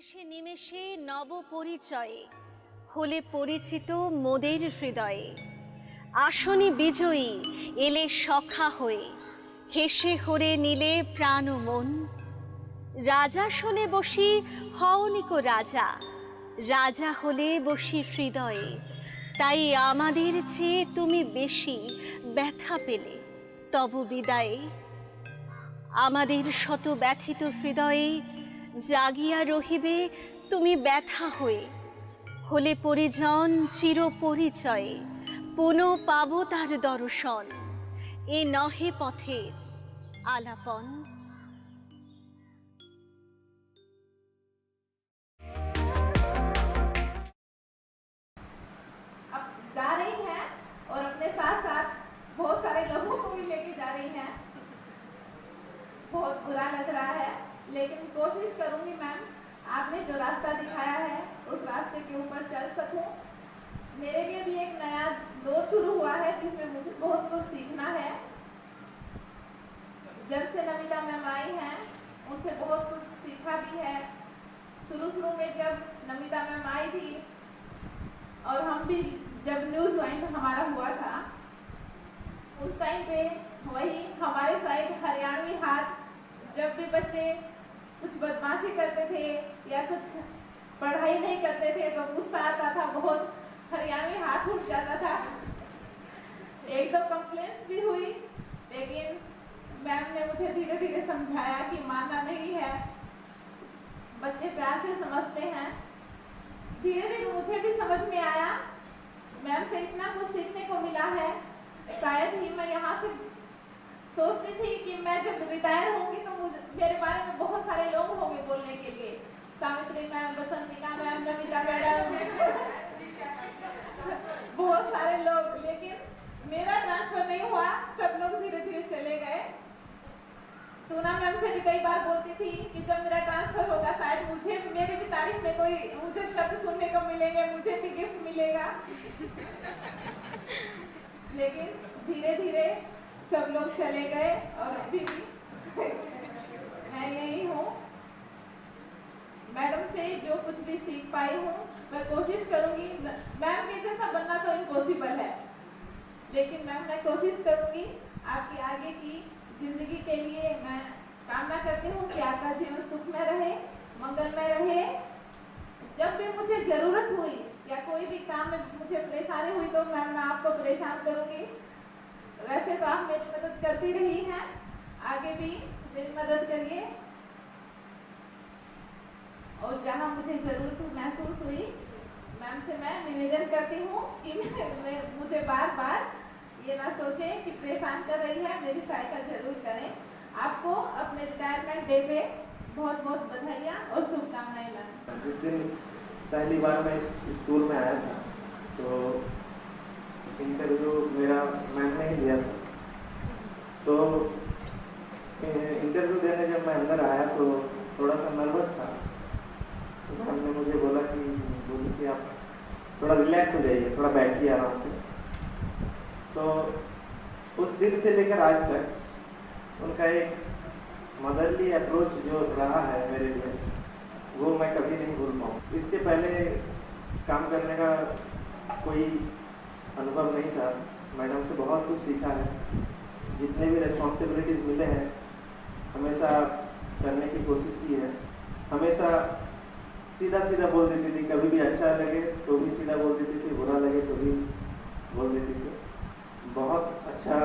নিমেষে নিমেষে নব পরিচয়ে হলে পরিচিত মোদের হৃদয়ে। আসনি বিজয়ী এলে সখা হয়ে, হেসে হরে নিলে প্রাণ ও মন। রাজা শোনে বসি হওনিকো রাজা, রাজা হলে বসি হৃদয়ে। তাই আমাদের চেয়ে তুমি বেশি ব্যথা পেলে তব বিদায়ে। আমাদের শত ব্যথিত হৃদয়ে জাগিয়া রহিবে তুমি ব্যথা হয়ে। হলে পরিজন চির পরিচয়ে, পুনঃ পাব তার দর্শন। এ নহে পথের আলাপন। अब जा रही हैं और अपने साथ साथ बहुत सारे लोगों को भी लेके जा रही हैं। बहुत बुरा लग रहा है, लेकिन कोशिश करूंगी मैम आपने जो रास्ता दिखाया है उस रास्ते के ऊपर चल सकूं। मेरे लिए भी एक नया दौर शुरू हुआ है जिसमें मुझे बहुत कुछ सीखना है। जब से नमिता मैम आई हैं उनसे बहुत कुछ सीखा भी है। शुरू में जब नमिता मैम आई थी और हम भी जब न्यूज़ ज्वाइन हमारा हुआ था उस टाइम पे वही हमारे साइड हरियाणवी हाथ, जब भी बच्चे कुछ बदमाशी करते थे या कुछ पढ़ाई नहीं करते थे तो गुस्सा आता था, बहुत हरियाणवी हाथ उठ जाता था। एक दो कंप्लेंट भी हुई, लेकिन मैम ने मुझे धीरे धीरे समझाया कि मानना नहीं है, बच्चे प्यार से समझते हैं। धीरे धीरे मुझे भी समझ में आया, मैम से इतना कुछ सीखने को मिला है। शायद ही मैं यहाँ से सोचती थी कि मैं जब रिटायर होंगी तो मेरे बारे में बहुत सारे लोग होंगे बोलने के लिए, Savitri ma'am, Basantika ma'am, Namita madam, बहुत सारे लोग। लेकिन मेरा ट्रांसफर नहीं हुआ, सब लोग धीरे धीरे चले गए। सोना मैम से भी कई बार बोलती थी कि जब मेरा ट्रांसफर होगा शायद मुझे मेरी भी तारीफ में कोई मुझे शब्द सुनने को मिलेंगे, मुझे भी गिफ्ट मिलेगा। लेकिन धीरे धीरे सब लोग चले गए और अभी भी मैं यही हूँ। मैडम से जो कुछ भी सीख पाई हूँ मैं कोशिश करूँगी। मैम के जैसा बनना तो इम्पॉसिबल है, लेकिन मैम मैं कोशिश करूँगी आपकी आगे की जिंदगी के लिए। मैं कामना करती हूँ कि आपका जीवन सुखमय रहे, मंगलमय रहे। जब भी मुझे जरूरत हुई या कोई भी काम में मुझे परेशानी हुई तो मैं आपको परेशान करूँगी। वैसे तो आप मेरी मदद करती रही हैं, आगे भी मेरी मदद करिए। और जहाँ मुझे जरूरत महसूस हुई मैम से मैं निवेदन करती हूँ कि मुझे बार बार ये ना सोचें कि परेशान कर रही है, मेरी सहायता जरूर करें। आपको अपने रिटायरमेंट डे पे बहुत बहुत बधाइयाँ और शुभकामनाएं मैम। जिस दिन पहली बार मैं स्कूल में आया था तो इंटरव्यू मेरा मैम ने ही दिया था। तो इंटरव्यू देने जब मैं अंदर आया तो थोड़ा सा नर्वस था। तो मैम ने मुझे बोली कि आप थोड़ा रिलैक्स हो जाइए, थोड़ा बैठिए आराम से। तो उस दिन से लेकर आज तक उनका एक मदरली अप्रोच जो रहा है मेरे लिए वो मैं कभी नहीं भूल पाऊँ। इसके पहले काम करने का कोई अनुभव नहीं था। मैडम से बहुत कुछ सीखा है। जितने भी रिस्पॉन्सिबिलिटीज़ मिले हैं हमेशा करने की कोशिश की है। हमेशा सीधा सीधा बोल देती थी, कभी भी अच्छा लगे तो भी सीधा बोल देती थी, बुरा लगे तो भी बोल देती थी। बहुत अच्छा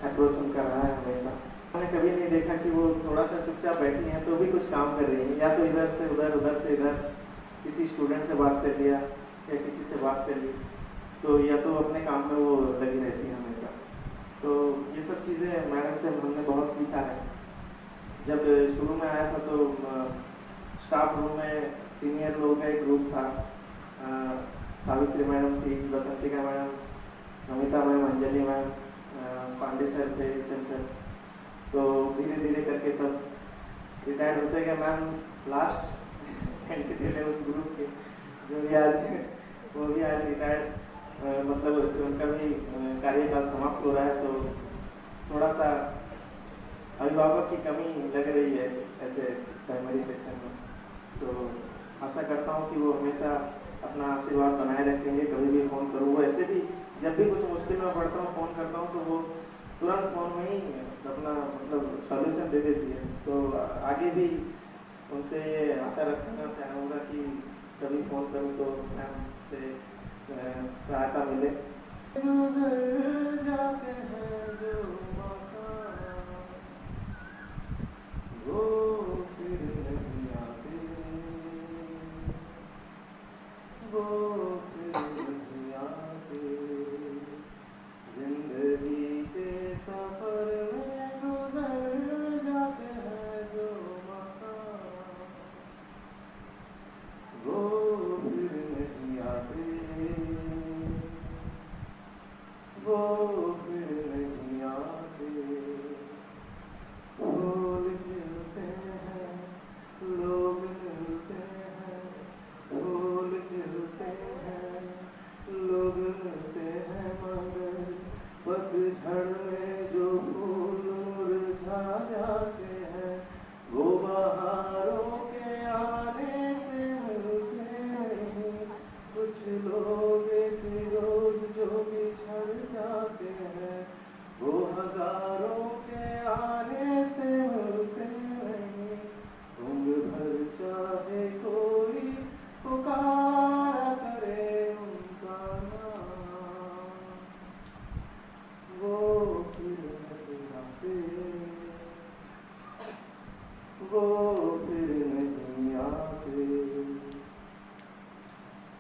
अप्रोच उनका रहा है हमेशा। मैंने कभी नहीं देखा कि वो थोड़ा सा चुपचाप बैठी हैं तो भी कुछ काम कर रही हैं, या तो इधर से उधर, उधर से इधर, किसी स्टूडेंट से बात कर लिया या किसी से बात कर ली, तो या तो अपने काम में वो लगी रहती है हमेशा। तो ये सब चीज़ें मैडम से हमने बहुत सीखा है। जब शुरू में आया था तो स्टाफ रूम में सीनियर लोगों का एक ग्रुप था। सावित्री मैडम थी, Basantika madam, Namita ma'am, Anjali ma'am, Pandey sir थे, चंद सर। तो धीरे धीरे करके सब रिटायर्ड होते गए। मैम लास्ट एंटिटी थे उस ग्रुप के, जो भी आज वो भी आज रिटायर्ड, मतलब उनका भी कार्यकाल समाप्त हो रहा है। तो थोड़ा सा अभिभावक की कमी लग रही है ऐसे प्राइमरी सेक्शन में। तो आशा करता हूँ कि वो हमेशा अपना आशीर्वाद बनाए रखेंगे। कभी भी फ़ोन करूँ, वो ऐसे भी जब भी कुछ मुश्किल में पड़ता हूँ फ़ोन करता हूँ तो वो तुरंत फ़ोन में ही अपना मतलब सॉल्यूशन दे देती है। तो आगे भी उनसे ये आशा रखना चाहूँगा कि कभी फ़ोन करूँ तो मैम से सहायता मिले। गुजर जाते हैं जो मकान, वो फिर नहीं आते, वो फिर नहीं आते। जिंदगी के सफर में गुजर जाते हैं जो मकान, वो फिर नहीं आते, वो फिर नहीं आते। फूल खिलते हैं, लोग मिलते हैं, फूल खिलते हैं, लोग मिलते हैं, मगर पतझड़ में जो फूल मुरझा जाते हैं, वो बहारों के आने से मिलते नहीं। कुछ लोग ऐसे रोज जो बिछड़ जाते हैं, वो हजारों के आने से मिलते नहीं। उम्र भर चाहे कोई पुकारा करे उनका नाम, वो फिर नहीं आते, वो फिर नहीं आते।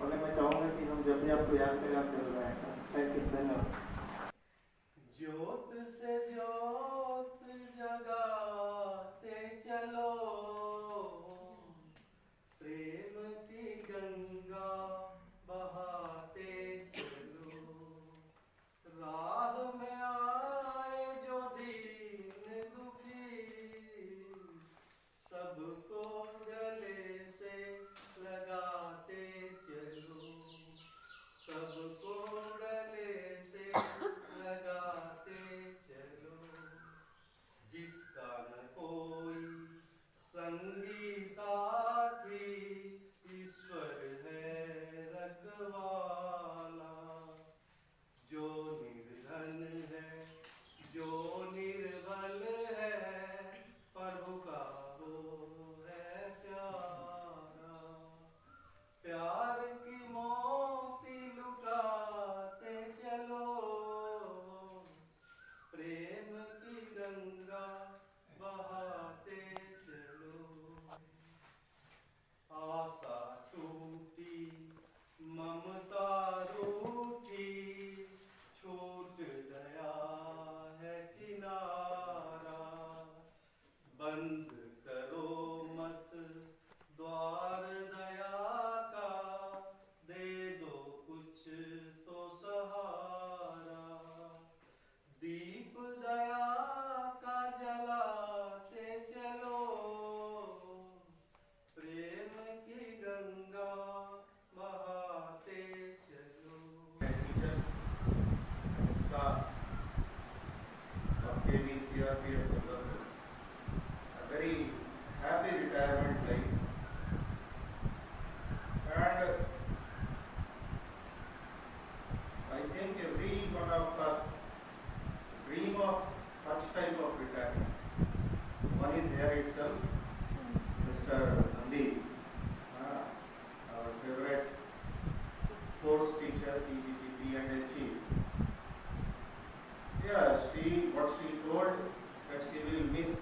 और मैं चाहूँगा कि हम जब भी आपको याद करें आप जरूर आएगा। थैंक यू, धन्यवाद। ज्योत से ज्योत जगाते चलो, प्रेम की गंगा बहाते चलो। राह में आए जो दीन दुखी, सबको गले से लगाते चलो, सबको गले से लगाते चलो। जिसका न कोई संगी साथी, ईश्वर है रखवाला। जो निर्धन है, जो निर्बल है, प्रभु का वो है प्यारा। प्यार की मोती लुटाते चलो, प्रेम की गंगा बहाते चलो। आशा टूटी, ममता रूठी, छूट गया है किनारा। बंद करो मत द्वार दया का, दे दो कुछ तो सहारा। दीप दया का जलाते चलो, प्रेम की गंगा बहाते चलो। Teachers, staff of KVCRPF Kolhapur, a very happy retirement life, and I think every one of us dream of such type of retirement. One is here itself, Mr. Nandi, our favorite sports teacher, PGTP and chief. Yeah, what she told that she will miss.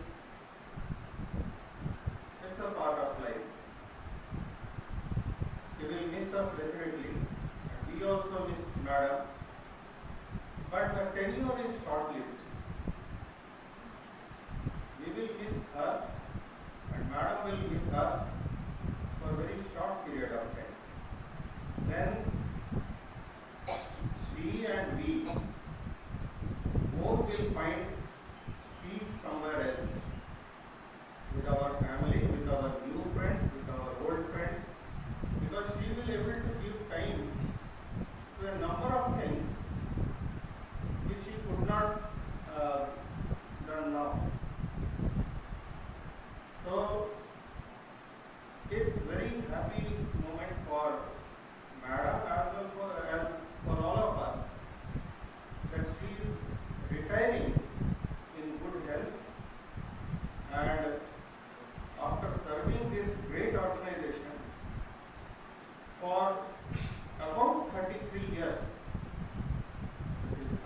It's a part of life. She will miss us definitely, and we also miss Madam. But the tenure is short-lived. We will miss her, and Madam will miss us for a very short period of time. Then she and we both will find peace somewhere else, with our family, with our new friends, with our old friends, because she will able to give time to a number of things which she could not done now. So it's very happy moment for Madam as well as for all of us that she is retiring in good health, and after serving this great organization for about 33 years, it is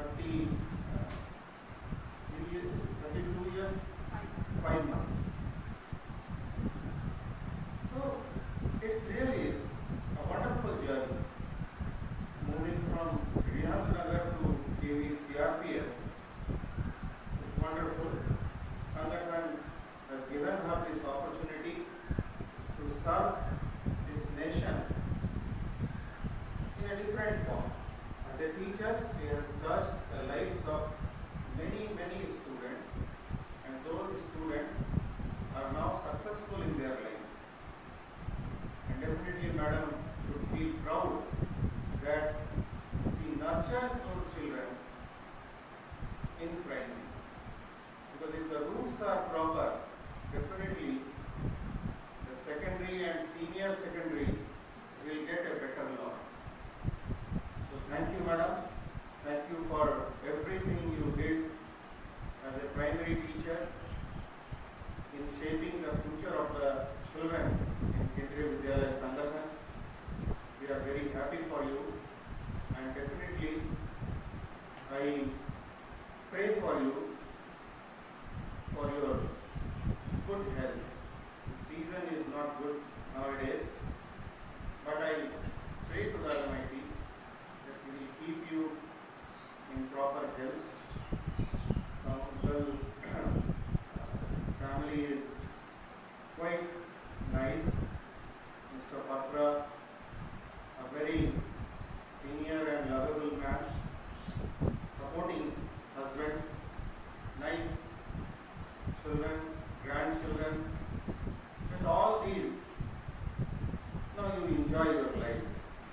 32 years, 5 months. So it's really a wonderful journey moving from Rihanagar to KV CRPF. It's wonderful. Sangathan has given her this opportunity to serve this nation in a different form. As a teacher, she has touched the lives of many students, and those students are now successful in their life. And definitely Madam should feel proud that she nurtured those children in primary. Because if the roots are proper, definitely the secondary and senior secondary will get a better lot. So thank you, Madam. Thank you for everything you did as a primary teacher in shaping the future of the children in Kendriya Vidyalaya Sangathan. We are very happy for you, and definitely I pray for you for your good health. The season is not good nowadays, but I pray to the Almighty that He will keep you in proper health. Some family is quite nice. Mr. Patra, a very senior and lovable man, supporting husband, nice children, grandchildren. With all these, now you enjoy your life.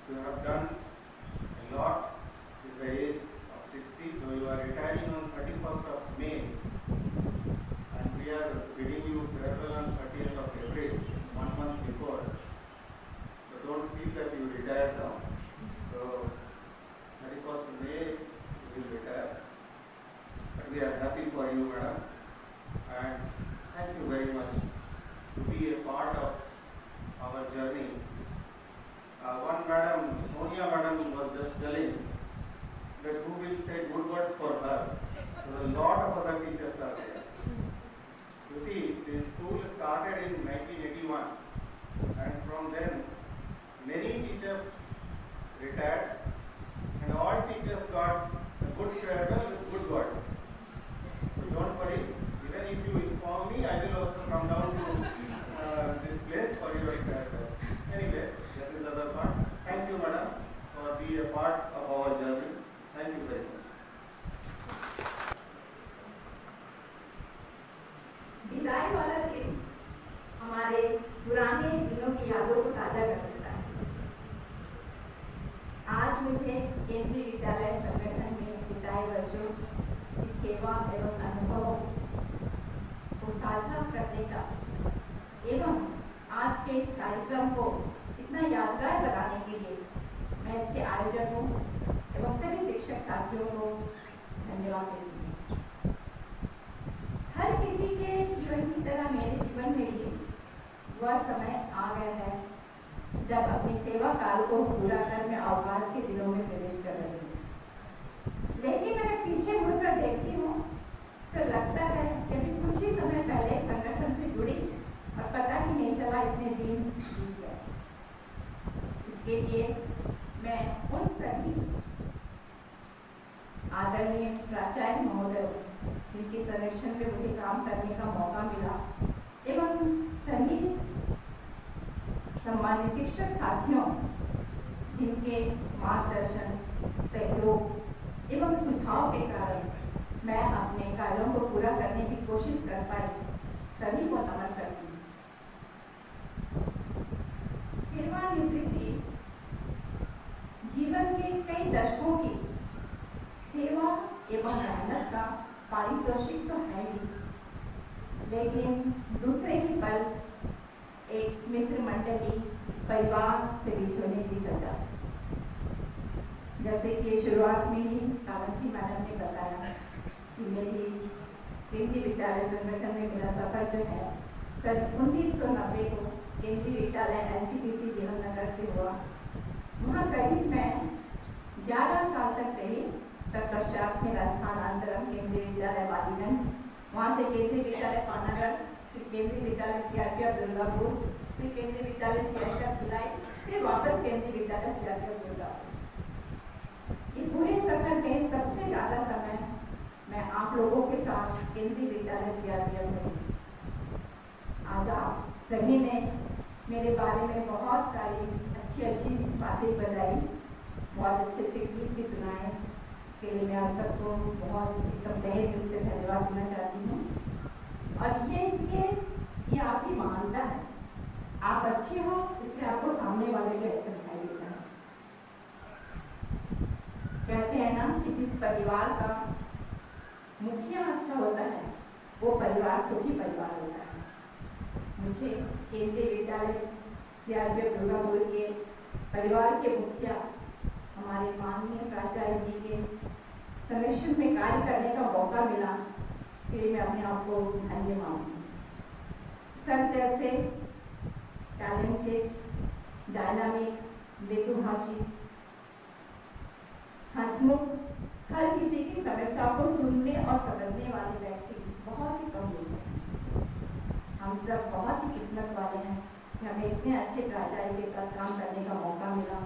You have done a lot with the age of 60, though you are retiring on 31st of May, and we are bidding you farewell on 30th of April, 1 month before. So don't feel that you retired now. So 31st May you will retire. But we are happy for you, Madam, and thank you very much to be a part of our journey. One Madam, Sonia Madam, was just telling that who will say good words for her. So a lot of other teachers are there. You see, the school started in 1981, and from then many teachers retired, and all teachers got a good farewell with good words. So don't worry, even if you inform me, I will also come down to this place for your farewell. Anyway, that is the other part. Thank you, Madam, for being a part of our journey. Thank you very much. विदाई वाला दिन हमारे पुराने दिनों की यादों को ताजा कर देता है। आज मुझे केंद्रीय विद्यालय संगठन में बिताए वर्षों की सेवा एवं अनुभवों को साझा करने का एवं आज के इस कार्यक्रम को इतना यादगार बनाने के लिए मैं इसके आयोजकों एवं सभी शिक्षक साथियों को धन्यवाद देती हूँ। हर किसी के जीवन की तरह मेरे जीवन में भी वह समय आ गया है जब अपनी सेवा काल को पूरा कर मैं अवकाश के दिनों में प्रवेश कर रही हूँ। लेकिन अगर पीछे मुड़कर देखती हूँ तो लगता है कि अभी कुछ ही समय पहले संगठन से जुड़ी और पता ही नहीं चला इतने दिन बीत गए। इसके लिए मैं उन सभी आदरणीय प्राचार्य महोदय जिनके संरक्षण में मुझे काम करने का मौका मिला एवं सभी सम्मानित शिक्षक साथियों जिनके मार्गदर्शन, सहयोग एवं सुझाव के कारण मैं अपने कार्यों को पूरा करने की कोशिश कर पाई, सभी को नमन करती हूँ। सेवानिवृत्ति जीवन के कई दशकों की सेवा एवं मेहनत का पारितोषिक तो है ही, लेकिन दूसरे ही पल एक मित्र मंडली परिवार से बिछड़ने की सजा। जैसे कि शुरुआत में ही सावंती मैडम ने बताया कि मेरी केंद्रीय विद्यालय संगठन में मेरा सफर जो है सन 1990 को केंद्रीय विद्यालय NTPC विहाननगर से हुआ। वहाँ करीब मैं 11 साल तक रही। तत्पश्चात मेरा स्थानांतरण केंद्रीय विद्यालय बालीगंज, वहाँ से केंद्रीय विद्यालय पानागढ़, फिर केंद्रीय विद्यालय CRPF दुर्गापुर, फिर केंद्रीय विद्यालय CSF भिलाई, फिर वापस केंद्रीय विद्यालय CRPF दुर्गापुर। ये पूरे सफर में सबसे ज़्यादा समय मैं आप लोगों के साथ केंद्रीय विद्यालय CRPF में रही। आज आप सभी ने मेरे बारे में बहुत सारी अच्छी बातें बताई, बहुत अच्छे गीत भी सुनाए। इसके लिए मैं आप सबको बहुत एकदम तहे दिल से धन्यवाद देना चाहती हूँ। और ये आपकी मानता है, आप अच्छे हो इसलिए आपको सामने वाले भी अच्छा दिखाई देता है। कहते हैं ना कि जिस परिवार का मुखिया अच्छा होता है वो परिवार सुखी परिवार होता है। मुझे केंद्रीय विद्यालय CRPF दुर्गापुर के परिवार के मुखिया हमारे माननीय प्राचार्य जी के संरक्षण में कार्य करने का मौका मिला, इसके लिए मैं अपने आप को धन्य मानूंगी। सर जैसे टैलेंटेड, डायनामिक, मृदुभाषी, हंसमुख, हर किसी की समस्या को सुनने और समझने वाले व्यक्ति बहुत ही कम लोग हैं। हम सब बहुत ही किस्मत वाले हैं कि हमें इतने अच्छे प्राचार्य के साथ काम करने का मौका मिला।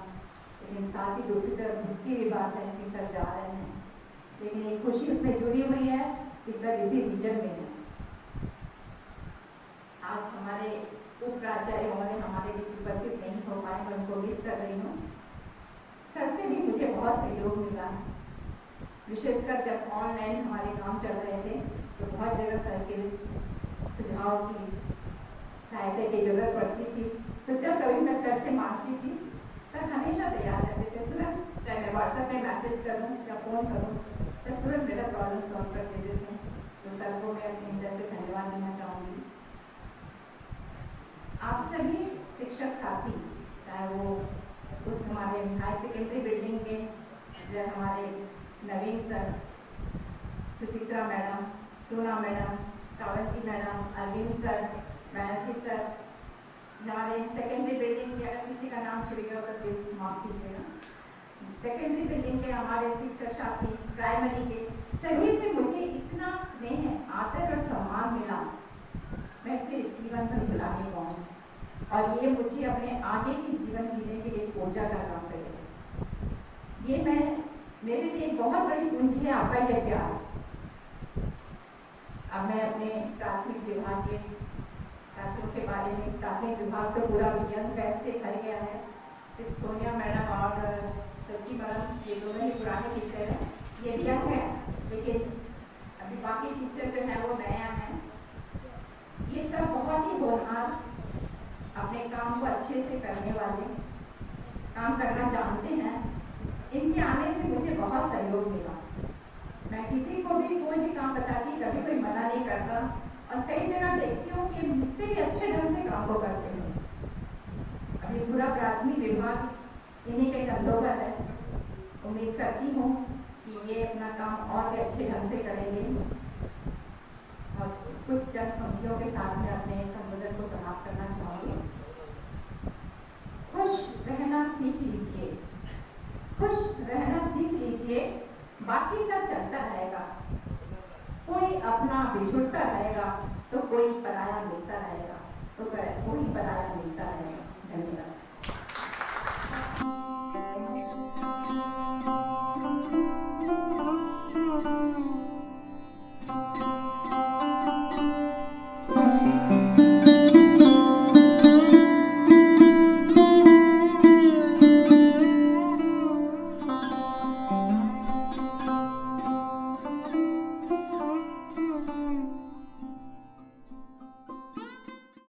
लेकिन साथ ही दूसरी तरफ दुख की भी बात है कि सर जा रहे हैं, लेकिन एक खुशी उसमें जुड़ी हुई है कि सर इसी रीजन में है। आज हमारे उप प्राचार्य हमारे बीच उपस्थित नहीं हो पाए, मैं उनको मिस कर रही हूँ। सर से भी मुझे बहुत सहयोग मिला, विशेषकर जब ऑनलाइन हमारे काम चल रहे थे तो बहुत जगह सर के सुझाव की सहायता की जरूरत पड़ती थी। तो जब कभी मैं सर से मांगती थी, सर हमेशा तैयार रहते थे। तुरंत, चाहे मैं WhatsApp में मैसेज करूँ या फ़ोन करूँ, सर तुरंत मेरा प्रॉब्लम सॉल्व कर देते थे। तो सर को मैं अपनी तरफ से धन्यवाद देना चाहूँगी। आप सभी शिक्षक साथी, चाहे वो उस हमारे हाई सेकेंडरी बिल्डिंग के जब हमारे Naveen sir, Suchitra madam, Tuna madam, Savanti madam, Arvind sir, Banerjee sir, हमारे सेकेंडरी बिल्डिंग के, अगर किसी का नाम छूट गया तो प्लीज माफ कीजिएगा, सेकेंडरी बिल्डिंग के हमारे शिक्षक साथी, प्राइमरी के सभी से मुझे इतना स्नेह, आदर और सम्मान मिला, मैं इसे जीवन भर भुला नहीं पाऊंगी। और ये मुझे अपने आगे की जीवन जीने के लिए ऊर्जा का काम करेगा। ये मेरे लिए बहुत बड़ी पूंजी है आपका ये प्यार। अब मैं अपने प्राथमिक विभाग के छात्रों के बारे में, प्राथमिक विभाग तो पूरा यंग बैच से भर गया है। सिर्फ सोनिया मैडम और सची मैडम ये दोनों ही पुराने टीचर हैं, ये यंग है, लेकिन अभी बाकी टीचर जो है वो नया है। ये सब बहुत ही होनहार, अपने काम को अच्छे से करने वाले, काम करना जानते हैं। इनके आने से मुझे बहुत सहयोग मिला। मैं किसी को भी कोई भी काम बताती, कभी कोई मना नहीं करता, और कई जगह देखती हूँ कि मुझसे भी अच्छे ढंग से काम को करते हैं। अभी पूरा प्राथमिक विभाग इन्हीं के कंधों पर है। उम्मीद करती हूँ कि ये अपना काम और भी अच्छे ढंग से करेंगे। और कुछ चंद पंक्तियों के साथ में अपने संबोधन को समाप्त करना चाहूँगी। खुश रहना सीख लीजिए, खुश रहना सीख लीजिए, बाकी सब चलता रहेगा। कोई अपना बिछुड़ता रहेगा तो कोई पराया मिलता रहेगा, तो कोई पराया मिलता रहेगा। धन्यवाद।